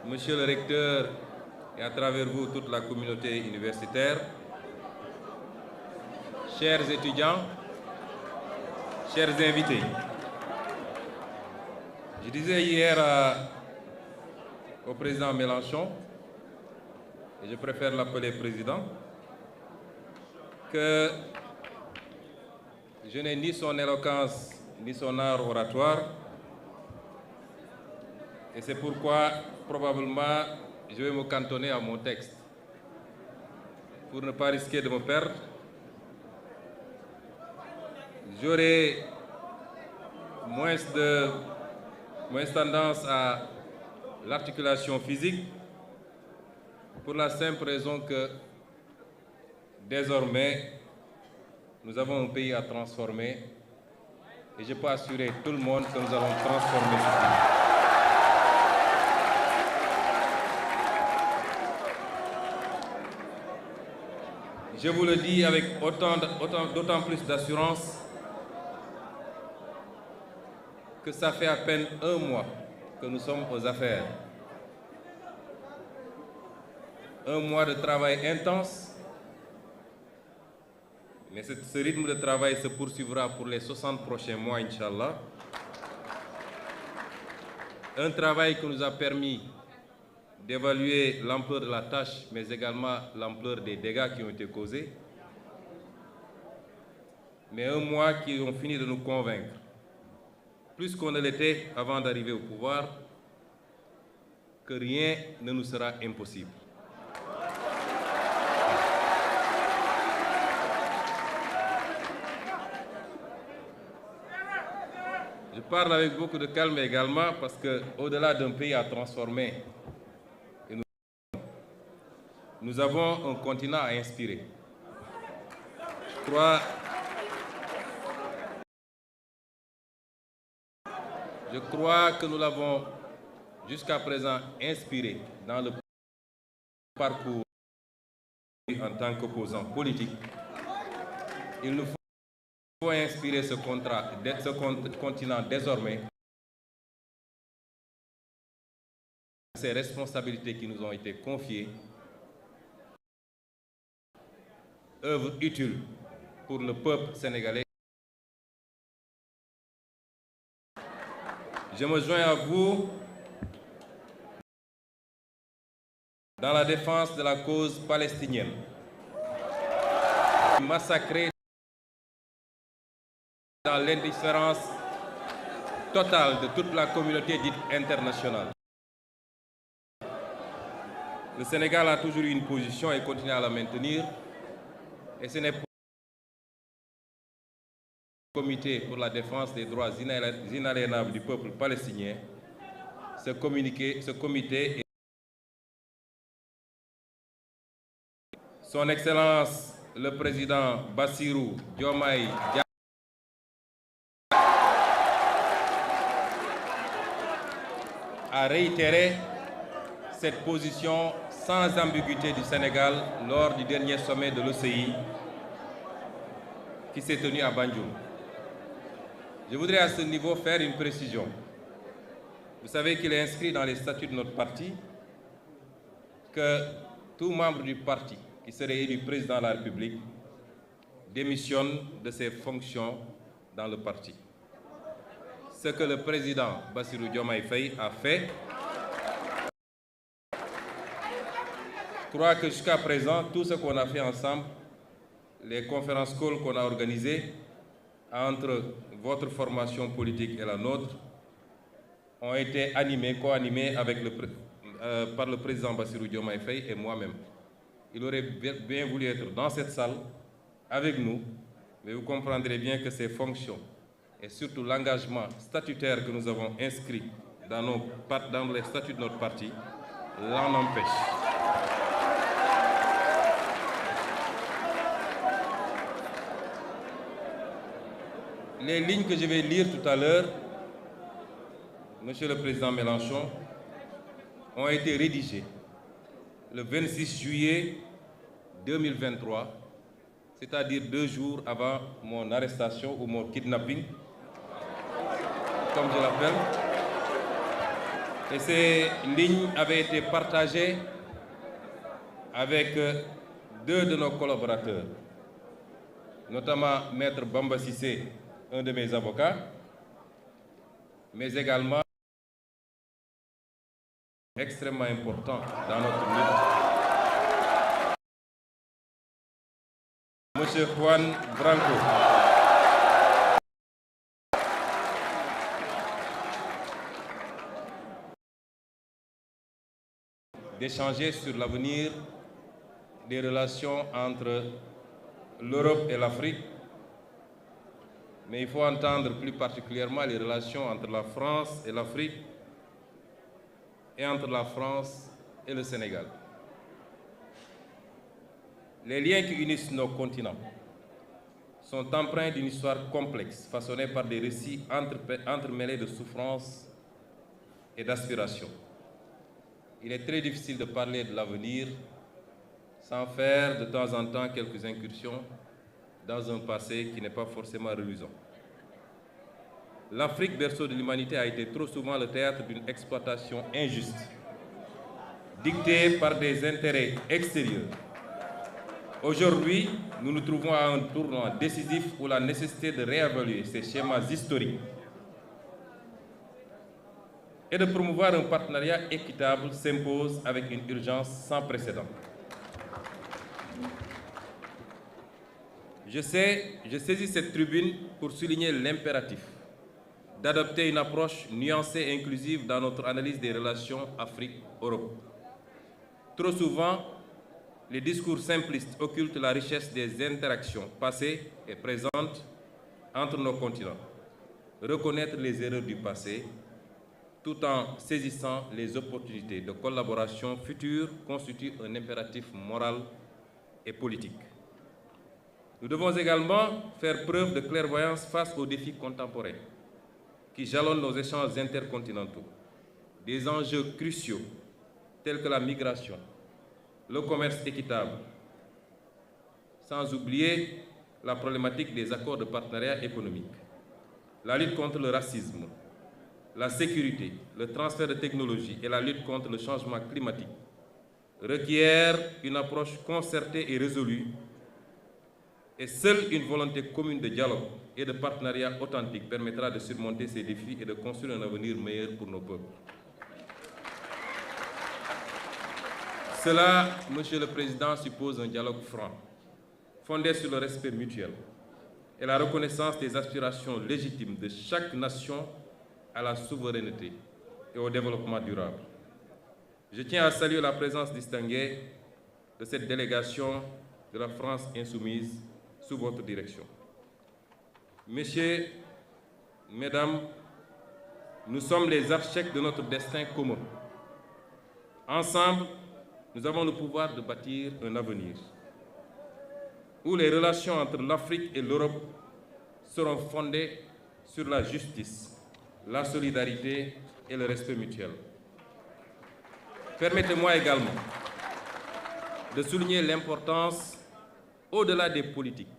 Monsieur le recteur et à travers vous toute la communauté universitaire, chers étudiants, chers invités. Je disais hier au président Mélenchon, et je préfère l'appeler président, que je n'ai ni son éloquence ni son art oratoire, et c'est pourquoi probablement je vais me cantonner à mon texte. Pour ne pas risquer de me perdre, j'aurai moins tendance à l'articulation physique, pour la simple raison que désormais nous avons un pays à transformer et je peux assurer tout le monde que nous allons transformer ce pays. Je vous le dis avec d'autant plus d'assurance que ça fait à peine un mois que nous sommes aux affaires. Un mois de travail intense, mais ce rythme de travail se poursuivra pour les 60 prochains mois, Inch'Allah. Un travail qui nous a permis d'évaluer l'ampleur de la tâche, mais également l'ampleur des dégâts qui ont été causés. Mais un mois qui ont fini de nous convaincre, plus qu'on ne l'était avant d'arriver au pouvoir, que rien ne nous sera impossible. Je parle avec beaucoup de calme également parce qu'au-delà d'un pays à transformer, nous avons un continent à inspirer. Je crois que nous l'avons jusqu'à présent inspiré dans le parcours en tant qu'opposant politique. Il nous faut inspirer ce continent désormais. Ces responsabilités qui nous ont été confiées, œuvre utile pour le peuple sénégalais. Je me joins à vous dans la défense de la cause palestinienne, massacrée dans l'indifférence totale de toute la communauté dite internationale. Le Sénégal a toujours eu une position et continue à la maintenir, et ce n'est pas le comité pour la défense des droits inaliénables du peuple palestinien. Ce comité est Son Excellence le Président Bassirou Diomaye Diakhar a réitéré cette position sans ambiguïté du Sénégal lors du dernier sommet de l'OCI qui s'est tenu à Banjul. Je voudrais à ce niveau faire une précision. Vous savez qu'il est inscrit dans les statuts de notre parti que tout membre du parti qui serait élu président de la République démissionne de ses fonctions dans le parti. Ce que le président Bassirou Diomaye Faye a fait. Je crois que jusqu'à présent, tout ce qu'on a fait ensemble, les conférences calls qu'on a organisées entre votre formation politique et la nôtre, ont été co-animées par le président Bassirou Diomaye Faye et moi-même. Il aurait bien voulu être dans cette salle avec nous, mais vous comprendrez bien que ces fonctions et surtout l'engagement statutaire que nous avons inscrit dans les statuts de notre parti l'en empêche. Les lignes que je vais lire tout à l'heure, Monsieur le Président Mélenchon, ont été rédigées le 26 juillet 2023, c'est-à-dire 2 jours avant mon arrestation ou mon kidnapping, comme je l'appelle. Et ces lignes avaient été partagées avec deux de nos collaborateurs, notamment Maître Bamba Sissé, un de mes avocats, mais également extrêmement important dans notre lutte, Monsieur Juan Branco. D'échanger sur l'avenir des relations entre l'Europe et l'Afrique, mais il faut entendre plus particulièrement les relations entre la France et l'Afrique et entre la France et le Sénégal. Les liens qui unissent nos continents sont empreints d'une histoire complexe, façonnée par des récits entremêlés de souffrances et d'aspirations. Il est très difficile de parler de l'avenir sans faire de temps en temps quelques incursions dans un passé qui n'est pas forcément reluisant. L'Afrique, berceau de l'humanité, a été trop souvent le théâtre d'une exploitation injuste, dictée par des intérêts extérieurs. Aujourd'hui, nous nous trouvons à un tournant décisif où la nécessité de réévaluer ces schémas historiques et de promouvoir un partenariat équitable s'impose avec une urgence sans précédent. Je saisis cette tribune pour souligner l'impératif d'adopter une approche nuancée et inclusive dans notre analyse des relations Afrique-Europe. Trop souvent, les discours simplistes occultent la richesse des interactions passées et présentes entre nos continents. Reconnaître les erreurs du passé, tout en saisissant les opportunités de collaboration future, constitue un impératif moral et politique. Nous devons également faire preuve de clairvoyance face aux défis contemporains qui jalonnent nos échanges intercontinentaux. Des enjeux cruciaux tels que la migration, le commerce équitable, sans oublier la problématique des accords de partenariat économique, la lutte contre le racisme, la sécurité, le transfert de technologies et la lutte contre le changement climatique requièrent une approche concertée et résolue, et seule une volonté commune de dialogue et de partenariat authentique permettra de surmonter ces défis et de construire un avenir meilleur pour nos peuples. Cela, Monsieur le Président, suppose un dialogue franc, fondé sur le respect mutuel et la reconnaissance des aspirations légitimes de chaque nation à la souveraineté et au développement durable. Je tiens à saluer la présence distinguée de cette délégation de la France insoumise sous votre direction. Messieurs, Mesdames, nous sommes les architectes de notre destin commun. Ensemble, nous avons le pouvoir de bâtir un avenir où les relations entre l'Afrique et l'Europe seront fondées sur la justice, la solidarité et le respect mutuel. Permettez-moi également de souligner l'importance, au-delà des politiques,